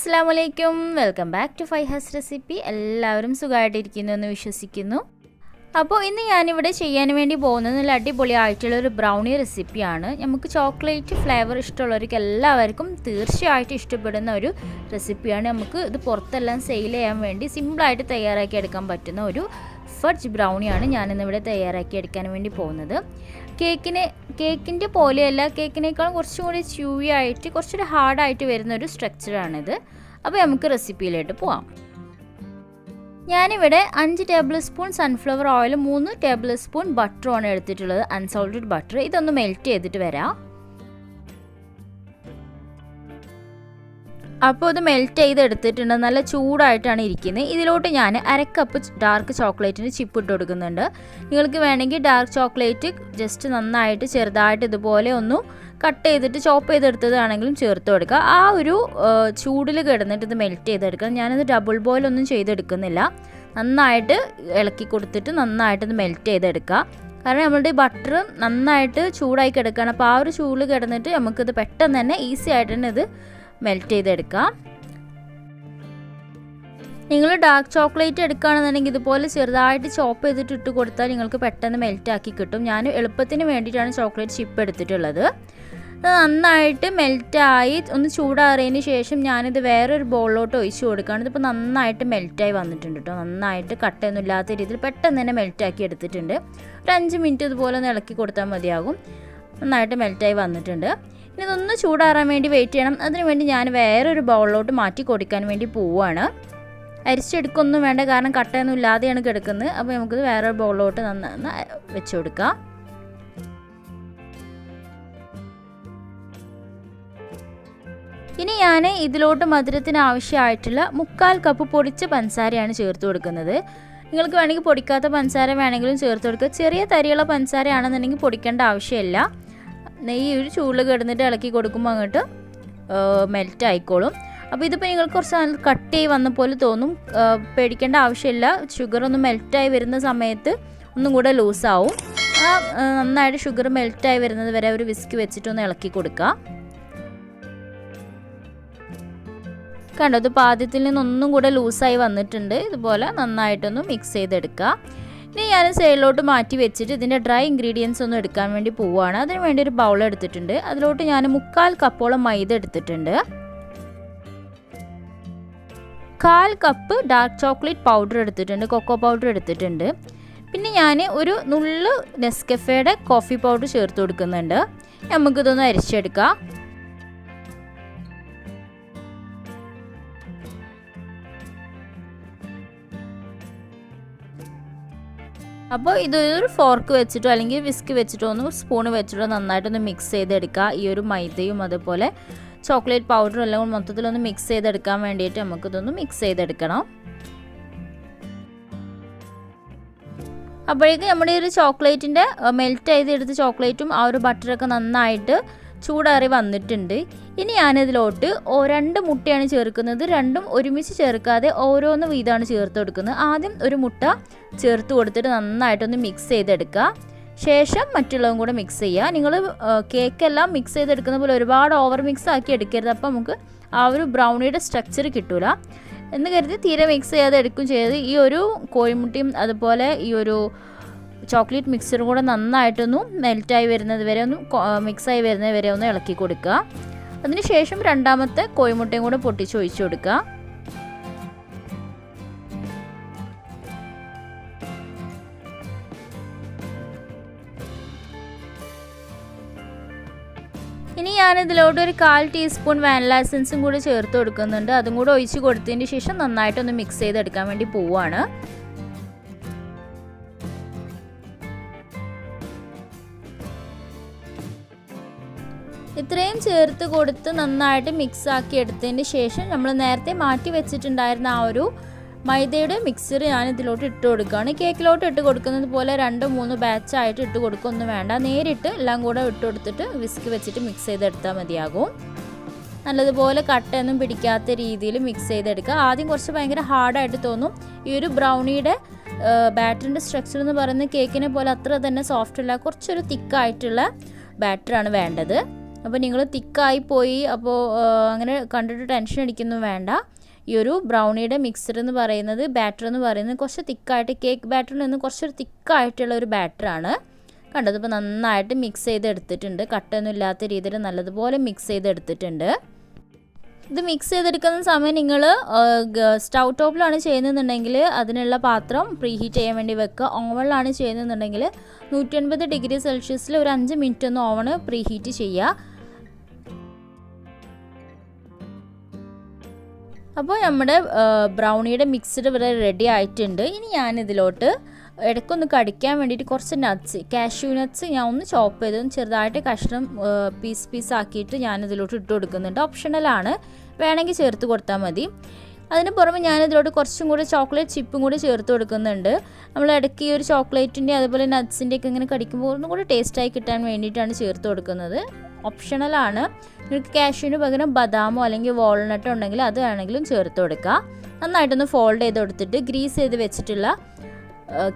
അസ്സലാമു welcome back to Faihas recipe. എല്ലാവരും സുഖമായിട്ടിരിക്കുന്നു എന്ന് വിശ്വസിക്കുന്നു. അപ്പോൾ ഇന്ന് ഞാനിവിടെ ചെയ്യാൻ വേണ്ടി പോകുന്നത് നല്ല അടിപൊളിയായിട്ടുള്ളൊരു ബ്രൗണി റെസിപ്പിയാണ്. നമുക്ക് ചോക്ലേറ്റ് ഫ്ലേവർ ഇഷ്ടമുള്ളവർക്ക് എല്ലാവർക്കും തീർച്ചയായിട്ടും ഇഷ്ടപ്പെടുന്ന ഒരു റെസിപ്പിയാണ്. നമുക്ക് ഇത് പുറത്തെല്ലാം സെയിൽ ചെയ്യാൻ വേണ്ടി സിമ്പിളായിട്ട് തയ്യാറാക്കി എടുക്കാൻ പറ്റുന്ന ഒരു ഫഡ്ജ് ബ്രൗണിയാണ് ഞാനിന്നിവിടെ തയ്യാറാക്കി എടുക്കാൻ വേണ്ടി പോകുന്നത്. കേക്കിൻ്റെ പോലെയല്ല, കേക്കിനേക്കാളും കുറച്ചും കൂടി ച്യൂവി ആയിട്ട് കുറച്ചൊരു ഹാർഡായിട്ട് വരുന്നൊരു സ്ട്രക്ചറാണിത്. അപ്പോൾ നമുക്ക് റെസിപ്പിയിലോട്ട് പോവാം. ഞാനിവിടെ 5 tablespoon sunflower oil, 3 tablespoon ബട്ടറുമാണ് എടുത്തിട്ടുള്ളത്, അൺസോൾട്ടഡ് ബട്ടർ. ഇതൊന്ന് മെൽറ്റ് ചെയ്തിട്ട് വരാം. അപ്പോൾ ഇത് മെൽറ്റ് ചെയ്തെടുത്തിട്ടുണ്ട്, നല്ല ചൂടായിട്ടാണ് ഇരിക്കുന്നത്. ഇതിലോട്ട് ഞാൻ 1/2 കപ്പ് ഡാർക്ക് ചോക്ലേറ്റിൻ്റെ ചിപ്പ് ഇട്ട് കൊടുക്കുന്നുണ്ട്. നിങ്ങൾക്ക് വേണമെങ്കിൽ ഡാർക്ക് ചോക്ലേറ്റ് ജസ്റ്റ് നന്നായിട്ട് ചെറുതായിട്ട് ഇതുപോലെ ഒന്ന് കട്ട് ചെയ്തിട്ട് ചോപ്പ് ചെയ്തെടുത്തതാണെങ്കിലും ചേർത്ത് കൊടുക്കുക. ആ ഒരു ചൂടിൽ കിടന്നിട്ട് ഇത് മെൽറ്റ് ചെയ്തെടുക്കുക. ഞാനിത് ഡബിൾ ബോയിൽ ഒന്നും ചെയ്തെടുക്കുന്നില്ല, നന്നായിട്ട് ഇളക്കി കൊടുത്തിട്ട് നന്നായിട്ട് ഇത് മെൽറ്റ് ചെയ്തെടുക്കുക. കാരണം നമ്മളുടെ ബട്ടർ നന്നായിട്ട് ചൂടായി കിടക്കുകയാണ്. അപ്പോൾ ആ ഒരു ചൂടിൽ കിടന്നിട്ട് നമുക്കിത് പെട്ടെന്ന് തന്നെ ഈസി ആയിട്ട് തന്നെ ഇത് മെൽറ്റ് ചെയ്തെടുക്കാം. നിങ്ങൾ ഡാർക്ക് ചോക്ലേറ്റ് എടുക്കുകയാണെന്നുണ്ടെങ്കിൽ ഇതുപോലെ ചെറുതായിട്ട് ചോപ്പ് ചെയ്തിട്ട് ഇട്ട് കൊടുത്താൽ നിങ്ങൾക്ക് പെട്ടെന്ന് മെൽറ്റാക്കി കിട്ടും. ഞാൻ എളുപ്പത്തിന് വേണ്ടിയിട്ടാണ് ചോക്ലേറ്റ് ചിപ്പ് എടുത്തിട്ടുള്ളത്. നന്നായിട്ട് മെൽറ്റായി ഒന്ന് ചൂടാറിയതിന് ശേഷം ഞാനിത് വേറൊരു ബൗളിലോട്ട് ഒഴിച്ച് കൊടുക്കുകയാണ്. ഇതിപ്പോൾ നന്നായിട്ട് മെൽറ്റായി വന്നിട്ടുണ്ട് കേട്ടോ. നന്നായിട്ട് കട്ടയൊന്നും ഇല്ലാത്ത രീതിയിൽ പെട്ടെന്ന് തന്നെ മെൽറ്റാക്കി എടുത്തിട്ടുണ്ട്. ഒരു 5 മിനിറ്റ് ഇതുപോലെ ഒന്ന് ഇളക്കി കൊടുത്താൽ മതിയാകും. നന്നായിട്ട് മെൽറ്റായി വന്നിട്ടുണ്ട്. ഇനി ഇതൊന്ന് ചൂടാറാൻ വേണ്ടി വെയിറ്റ് ചെയ്യണം. അതിനുവേണ്ടി ഞാൻ വേറൊരു ബൗളിലോട്ട് മാറ്റി കൊടുക്കാൻ വേണ്ടി പോവുകയാണ്. അരിച്ചെടുക്കൊന്നും വേണ്ട, കാരണം കട്ടയൊന്നും ഇല്ലാതെയാണ് കിടക്കുന്നത്. അപ്പോൾ നമുക്കിത് വേറൊരു ബൗളിലോട്ട് നന്നായി വെച്ച് കൊടുക്കാം. ഇനി ഞാൻ ഇതിലോട്ട് മധുരത്തിന് ആവശ്യമായിട്ടുള്ള 1/4 കപ്പ് പൊടിച്ച പഞ്ചസാരയാണ് ചേർത്ത് കൊടുക്കുന്നത്. നിങ്ങൾക്ക് വേണമെങ്കിൽ പൊടിക്കാത്ത പഞ്ചസാര വേണമെങ്കിലും ചേർത്ത് കൊടുക്കുക. ചെറിയ തരിയുള്ള പഞ്ചസാരയാണെന്നുണ്ടെങ്കിൽ പൊടിക്കേണ്ട ആവശ്യമില്ല. നെയ്യ് ഒരു ചൂടിൽ കിടന്നിട്ട് ഇളക്കി കൊടുക്കുമ്പോൾ അങ്ങോട്ട് മെൽറ്റ് ആയിക്കോളും. അപ്പോൾ ഇതിപ്പോൾ നിങ്ങൾക്ക് കുറച്ച് നല്ല കട്ട് ചെയ്ത് വന്ന പോലെ തോന്നും, പേടിക്കേണ്ട ആവശ്യമില്ല. ഷുഗർ ഒന്ന് മെൽറ്റായി വരുന്ന സമയത്ത് ഒന്നും കൂടെ ലൂസാവും. നന്നായിട്ട് ഷുഗർ മെൽറ്റായി വരുന്നത് വരെ ഒരു വിസ്ക് വെച്ചിട്ടൊന്ന് ഇളക്കി കൊടുക്കുക. കണ്ടോ, ഇത് ആദ്യത്തിൽ നിന്നൊന്നും കൂടെ ലൂസായി വന്നിട്ടുണ്ട്. ഇതുപോലെ നന്നായിട്ടൊന്ന് മിക്സ് ചെയ്തെടുക്കുക. ഇനി ഞാൻ സൈഡിലോട്ട് മാറ്റി വെച്ചിട്ട് ഇതിൻ്റെ ഡ്രൈ ഇൻഗ്രീഡിയൻസ് ഒന്നും എടുക്കാൻ വേണ്ടി പോവുകയാണ്. അതിന് വേണ്ടി ഒരു ബൗൾ എടുത്തിട്ടുണ്ട്. അതിലോട്ട് ഞാൻ 1/4 കപ്പോളം മൈദ എടുത്തിട്ടുണ്ട്. 1/4 കപ്പ് ഡാർക്ക് ചോക്ലേറ്റ് പൗഡർ എടുത്തിട്ടുണ്ട്, കൊക്കോ പൗഡർ എടുത്തിട്ടുണ്ട്. പിന്നെ ഞാൻ ഒരു നുള്ളു നെസ്കഫേയുടെ കോഫി പൗഡർ ചേർത്ത് കൊടുക്കുന്നുണ്ട്. നമുക്കിതൊന്ന് അരിച്ചെടുക്കാം. അപ്പോൾ ഇതൊരു ഫോർക്ക് വെച്ചിട്ടോ അല്ലെങ്കിൽ വിസ്ക് വെച്ചിട്ടോ ഒന്ന് സ്പൂണ് വെച്ചിട്ടോ നന്നായിട്ടൊന്ന് മിക്സ് ചെയ്തെടുക്കുക. ഈ ഒരു മൈദയും അതുപോലെ ചോക്ലേറ്റ് പൗഡറും എല്ലാം മൊത്തത്തിലൊന്ന് മിക്സ് ചെയ്തെടുക്കാൻ വേണ്ടിയിട്ട് നമുക്കിതൊന്ന് മിക്സ് ചെയ്തെടുക്കണം. അപ്പോഴേക്കും നമ്മുടെ ഈ ഒരു ചോക്ലേറ്റിൻ്റെ മെൽറ്റ് ചെയ്തെടുത്ത ചോക്ലേറ്റും ആ ഒരു ബട്ടറൊക്കെ നന്നായിട്ട് ചൂടാറി വന്നിട്ടുണ്ട്. ഇനി ഞാനിതിലോട്ട് 2 മുട്ടയാണ് ചേർക്കുന്നത്. രണ്ടും ഒരുമിച്ച് ചേർക്കാതെ ഓരോന്ന് വീതമാണ് ചേർത്ത് കൊടുക്കുന്നത്. ആദ്യം ഒരു മുട്ട ചേർത്ത് കൊടുത്തിട്ട് നന്നായിട്ടൊന്ന് മിക്സ് ചെയ്തെടുക്കുക. ശേഷം മറ്റുള്ളതും കൂടെ മിക്സ് ചെയ്യുക. നിങ്ങൾ കേക്കെല്ലാം മിക്സ് ചെയ്തെടുക്കുന്ന പോലെ ഒരുപാട് ഓവർ മിക്സ് ആക്കി എടുക്കരുത്. അപ്പോൾ നമുക്ക് ആ ഒരു ബ്രൗണിയുടെ സ്ട്രക്ചർ കിട്ടില്ല എന്ന് കരുതി തീരെ മിക്സ് ചെയ്യാതെ എടുക്കുകയും ചെയ്ത് ഈ ഒരു കോഴിമുട്ടയും അതുപോലെ ഈ ഒരു ചോക്ലേറ്റ് മിക്സറും കൂടെ നന്നായിട്ടൊന്ന് മെൽറ്റായി വരുന്നത് വരെ ഒന്ന് മിക്സായി വരുന്നത് വരെ ഒന്ന് ഇളക്കി കൊടുക്കുക. അതിനുശേഷം രണ്ടാമത്തെ കോഴിമുട്ടയും കൂടെ പൊട്ടിച്ചൊഴിച്ച് കൊടുക്കുക. ഇനി ഞാനിതിലോട്ട് ഒരു 1/4 ടീസ്പൂൺ വാനില എസൻസും കൂടി ചേർത്ത് കൊടുക്കുന്നുണ്ട്. അതും കൂടെ ഒഴിച്ച് കൊടുത്തതിന് ശേഷം നന്നായിട്ടൊന്ന് മിക്സ് ചെയ്തെടുക്കാൻ വേണ്ടി പോവുകയാണ്. ഇത്രയും ചേർത്ത് കൊടുത്ത് നന്നായിട്ട് മിക്സ് ആക്കി എടുത്തതിന് ശേഷം നമ്മൾ നേരത്തെ മാറ്റി വെച്ചിട്ടുണ്ടായിരുന്ന ആ ഒരു മൈദയുടെ മിക്സർ ഞാൻ ഇതിലോട്ട് ഇട്ട് കൊടുക്കുകയാണ്. കേക്കിലോട്ട് ഇട്ട് കൊടുക്കുന്നത് പോലെ 2-3 ബാച്ചായിട്ട് ഇട്ട് കൊടുക്കൊന്നും വേണ്ട. നേരിട്ട് എല്ലാം കൂടെ ഇട്ട് കൊടുത്തിട്ട് വിസ്ക് വെച്ചിട്ട് മിക്സ് ചെയ്തെടുത്താൽ മതിയാകും. നല്ലതുപോലെ കട്ടയൊന്നും പിടിക്കാത്ത രീതിയിൽ മിക്സ് ചെയ്തെടുക്കുക. ആദ്യം കുറച്ച് ഭയങ്കര ഹാർഡായിട്ട് തോന്നും. ഈ ഒരു ബ്രൗണിയുടെ ബാറ്ററിൻ്റെ സ്ട്രക്ചർ എന്ന് പറയുന്നത് കേക്കിനെ പോലെ അത്ര തന്നെ സോഫ്റ്റ് അല്ല, കുറച്ചൊരു തിക്കായിട്ടുള്ള ബാറ്ററാണ് വേണ്ടത്. അപ്പോൾ നിങ്ങൾ തിക്കായി പോയി അപ്പോൾ അങ്ങനെ കണ്ടിട്ട് ടെൻഷൻ അടിക്കൊന്നും വേണ്ട. ഈ ഒരു ബ്രൗണിയുടെ മിക്സർ എന്ന് പറയുന്നത്, ബാറ്റർ എന്ന് പറയുന്നത് കുറച്ച് തിക്കായിട്ട്, കേക്ക് ബാറ്ററിൽ നിന്ന് കുറച്ചൊരു തിക്കായിട്ടുള്ള ഒരു ബാറ്ററാണ്. കണ്ടത് ഇപ്പോൾ നന്നായിട്ട് മിക്സ് ചെയ്തെടുത്തിട്ടുണ്ട്. കട്ടൊന്നും ഇല്ലാത്ത രീതിയിൽ നല്ലതുപോലെ മിക്സ് ചെയ്തെടുത്തിട്ടുണ്ട്. ഇത് മിക്സ് ചെയ്തെടുക്കുന്ന സമയം നിങ്ങൾ സ്റ്റൗ ടോപ്പിലാണ് ചെയ്യുന്നതെന്നുണ്ടെങ്കിൽ അതിനുള്ള പാത്രം പ്രീ ഹീറ്റ് ചെയ്യാൻ വേണ്ടി വെക്കുക. ഓവനിലാണ് ചെയ്യുന്നതെന്നുണ്ടെങ്കിൽ 180 ഡിഗ്രി സെൽഷ്യസിൽ ഒരു 5 മിനിറ്റ് ഒന്ന് ഓവൺ പ്രീ ഹീറ്റ് ചെയ്യുക. അപ്പോൾ നമ്മുടെ ബ്രൗണിയുടെ മിക്സ്ഡ് ഇവിടെ റെഡി ആയിട്ടുണ്ട്. ഇനി ഞാനിതിലോട്ട് ഇടയ്ക്കൊന്ന് കടിക്കാൻ വേണ്ടിയിട്ട് കുറച്ച് നട്ട്സ്, കാഷ്യൂ നട്ട്സ് ഞാൻ ഒന്ന് ചോപ്പ് ചെയ്ത് ചെറുതായിട്ട് കഷ്ണം പീസ് ആക്കിയിട്ട് ഞാനിതിലോട്ട് ഇട്ട് കൊടുക്കുന്നുണ്ട്. ഓപ്ഷണലാണ്, വേണമെങ്കിൽ ചേർത്ത് കൊടുത്താൽ മതി. അതിന് പുറമെ ഞാനിതിലോട്ട് കുറച്ചും കൂടി ചോക്ലേറ്റ് ചിപ്പും കൂടി ചേർത്ത് കൊടുക്കുന്നുണ്ട്. നമ്മൾ ഇടയ്ക്ക് ഈ ഒരു ചോക്ലേറ്റിൻ്റെ അതുപോലെ നട്ട്സിൻ്റെയൊക്കെ ഇങ്ങനെ കടിക്കുമ്പോൾ ഒന്നും കൂടി ടേസ്റ്റായി കിട്ടാൻ വേണ്ടിയിട്ടാണ് ചേർത്ത് കൊടുക്കുന്നത്. ഓപ്ഷണലാണ്. നിങ്ങൾക്ക് കാഷ്യൂവിന് പകരം ബദാമോ അല്ലെങ്കിൽ വാൾനട്ടോ ഉണ്ടെങ്കിൽ അത് വേണമെങ്കിലും ചേർത്ത് കൊടുക്കുക. നന്നായിട്ടൊന്ന് ഫോൾഡ് ചെയ്ത് കൊടുത്തിട്ട് ഗ്രീസ് ചെയ്ത് വെച്ചിട്ടുള്ള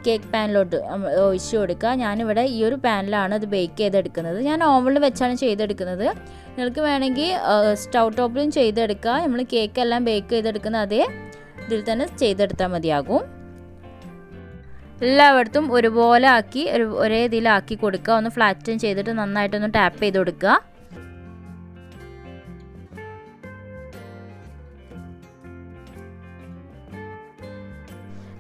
കേക്ക് പാനിലോട്ട് ഒഴിച്ച് കൊടുക്കുക. ഞാനിവിടെ ഈ ഒരു പാനിലാണ് അത് ബേക്ക് ചെയ്തെടുക്കുന്നത്. ഞാൻ ഓവനിൽ വെച്ചാണ് ചെയ്തെടുക്കുന്നത്. നിങ്ങൾക്ക് വേണമെങ്കിൽ സ്റ്റൗ ടോപ്പിലും ചെയ്തെടുക്കുക. നമ്മൾ കേക്കെല്ലാം ബേക്ക് ചെയ്തെടുക്കുന്ന അതേ ഇതിൽ തന്നെ ചെയ്തെടുത്താൽ മതിയാകും. എല്ലായിടത്തും ഒരുപോലെ ആക്കി ഒരേ ഇതിലാക്കി കൊടുക്കുക. ഒന്ന് ഫ്ലാറ്റൻ ചെയ്തിട്ട് നന്നായിട്ടൊന്ന് ടാപ്പ് ചെയ്ത് കൊടുക്കുക.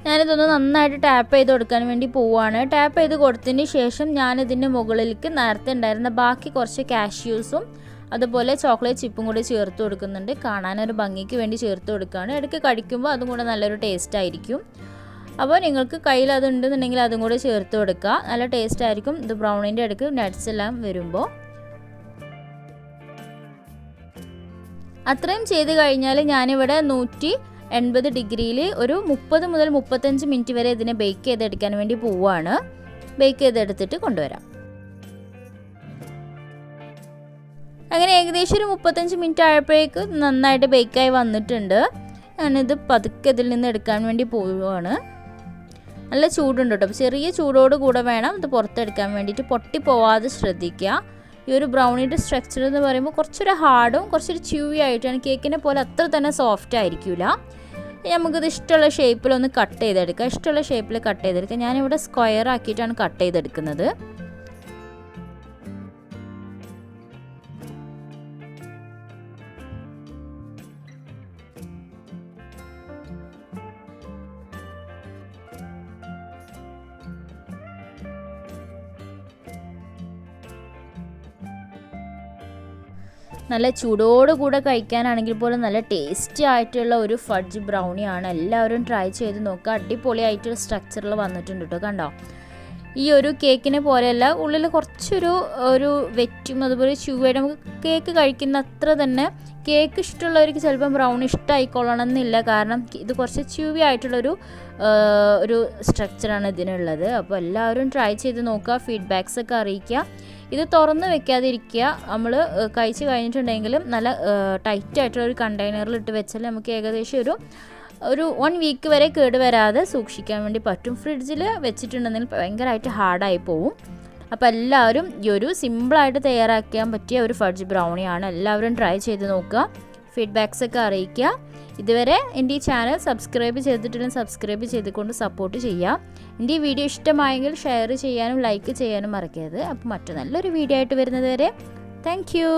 ഞാനിതൊന്ന് നന്നായിട്ട് ടാപ്പ് ചെയ്ത് കൊടുക്കാൻ വേണ്ടി പോവുകയാണ്. ടാപ്പ് ചെയ്ത് കൊടുത്തതിന് ശേഷം ഞാനിതിൻ്റെ മുകളിലേക്ക് നേരത്തെ ഉണ്ടായിരുന്ന ബാക്കി കുറച്ച് കാഷ്യൂസും അതുപോലെ ചോക്ലേറ്റ് ചിപ്പും കൂടി ചേർത്ത് കൊടുക്കുന്നുണ്ട്. കാണാനൊരു ഭംഗിക്ക് വേണ്ടി ചേർത്ത് കൊടുക്കുകയാണ്. ഇടയ്ക്ക് കഴിക്കുമ്പോൾ അതും കൂടെ നല്ലൊരു ടേസ്റ്റ് ആയിരിക്കും. അപ്പോൾ നിങ്ങൾക്ക് കയ്യിൽ അതുണ്ടെന്നുണ്ടെങ്കിൽ അതും കൂടെ ചേർത്ത് കൊടുക്കുക. നല്ല ടേസ്റ്റ് ആയിരിക്കും. ഇത് ബ്രൗണിൻ്റെ ഇടയ്ക്ക് നട്ട്സ് എല്ലാം വരുമ്പോൾ അത്രയും ചെയ്ത് കഴിഞ്ഞാൽ ഞാനിവിടെ 180 ഡിഗ്രിയിൽ ഒരു 30 മുതൽ 35 മിനിറ്റ് വരെ ഇതിനെ ബേക്ക് ചെയ്തെടുക്കാൻ വേണ്ടി പോവുകയാണ്. ബേക്ക് ചെയ്തെടുത്തിട്ട് കൊണ്ടുവരാം. അങ്ങനെ ഏകദേശം ഒരു 35 മിനിറ്റ് ആയപ്പോഴേക്ക് നന്നായിട്ട് ബേക്കായി വന്നിട്ടുണ്ട്. ഞാനിത് പതുക്കെ ഇതിൽ നിന്ന് എടുക്കാൻ വേണ്ടി പോവുകയാണ്. നല്ല ചൂടുണ്ട് കേട്ടോ. ചെറിയ ചൂടോട് കൂടെ വേണം ഇത് പുറത്തെടുക്കാൻ വേണ്ടിയിട്ട്. പൊട്ടിപ്പോവാതെ ശ്രദ്ധിക്കുക. ഈ ഒരു ബ്രൗണിയുടെ സ്ട്രക്ചർ എന്ന് പറയുമ്പോൾ കുറച്ചൊരു ഹാർഡും കുറച്ചൊരു ച്യൂവി ആയിട്ടാണ്. കേക്കിനെ പോലെ അത്ര തന്നെ സോഫ്റ്റ് ആയിരിക്കില്ല. നമുക്കിത് ഇഷ്ടമുള്ള ഷേപ്പിലൊന്ന് കട്ട് ചെയ്തെടുക്കാം. ഇഷ്ടമുള്ള ഷേപ്പിൽ കട്ട് ചെയ്തെടുക്കാം. ഞാനിവിടെ സ്ക്വയർ ആക്കിയിട്ടാണ് കട്ട് ചെയ്തെടുക്കുന്നത്. നല്ല ചൂടോടുകൂടെ കഴിക്കാനാണെങ്കിൽ പോലും നല്ല ടേസ്റ്റി ആയിട്ടുള്ള ഒരു ഫഡ്ജ് ബ്രൗണിയാണ്. എല്ലാവരും ട്രൈ ചെയ്ത് നോക്കുക. അടിപൊളിയായിട്ടൊരു സ്ട്രക്ചറിൽ വന്നിട്ടുണ്ട് കേട്ടോ. കണ്ടോ, ഈ ഒരു കേക്കിനെ പോലെയല്ല, ഉള്ളിൽ കുറച്ചൊരു വെറ്റും അതുപോലെ ചൂവായിട്ട് നമുക്ക് കേക്ക് കഴിക്കുന്ന അത്ര തന്നെ. കേക്ക് ഇഷ്ടമുള്ളവർക്ക് ചിലപ്പം ബ്രൗണി ഇഷ്ടമായിക്കൊള്ളണം എന്നില്ല. കാരണം ഇത് കുറച്ച് ച്യൂവി ആയിട്ടുള്ളൊരു സ്ട്രക്ചറാണ് ഇതിനുള്ളത്. അപ്പോൾ എല്ലാവരും ട്രൈ ചെയ്ത് നോക്കുക. ഫീഡ്ബാക്സൊക്കെ അറിയിക്കുക. ഇത് തുറന്ന് വെക്കാതിരിക്കുക. നമ്മൾ കഴിച്ച് കഴിഞ്ഞിട്ടുണ്ടെങ്കിലും നല്ല ടൈറ്റായിട്ടുള്ള ഒരു കണ്ടെയ്നറിൽ ഇട്ട് വെച്ചാൽ നമുക്ക് ഏകദേശം ഒരു 1 വീക്ക് വരെ കേടുവരാതെ സൂക്ഷിക്കാൻ വേണ്ടി പറ്റും. ഫ്രിഡ്ജിൽ വെച്ചിട്ടുണ്ടെങ്കിൽ ഭയങ്കരമായിട്ട് ഹാർഡായി പോവും. അപ്പോൾ എല്ലാവരും ഈ ഒരു സിമ്പിളായിട്ട് തയ്യാറാക്കാൻ പറ്റിയ ഒരു ഫഡ്ജ് ബ്രൗണിയാണ്. എല്ലാവരും ട്രൈ ചെയ്ത് നോക്കുക. ഫീഡ്ബാക്സൊക്കെ അറിയിക്കുക. ഇതുവരെ എൻ്റെ ഈ ചാനൽ സബ്സ്ക്രൈബ് ചെയ്തിട്ടുണ്ടെങ്കിൽ സബ്സ്ക്രൈബ് ചെയ്തുകൊണ്ട് സപ്പോർട്ട് ചെയ്യുക. എൻ്റെ ഈ വീഡിയോ ഇഷ്ടമായെങ്കിൽ ഷെയർ ചെയ്യാനും ലൈക്ക് ചെയ്യാനും മറക്കരുത്. അപ്പോൾ മറ്റു നല്ലൊരു വീഡിയോ ആയിട്ട് വരുന്നത് വരെ താങ്ക് യു.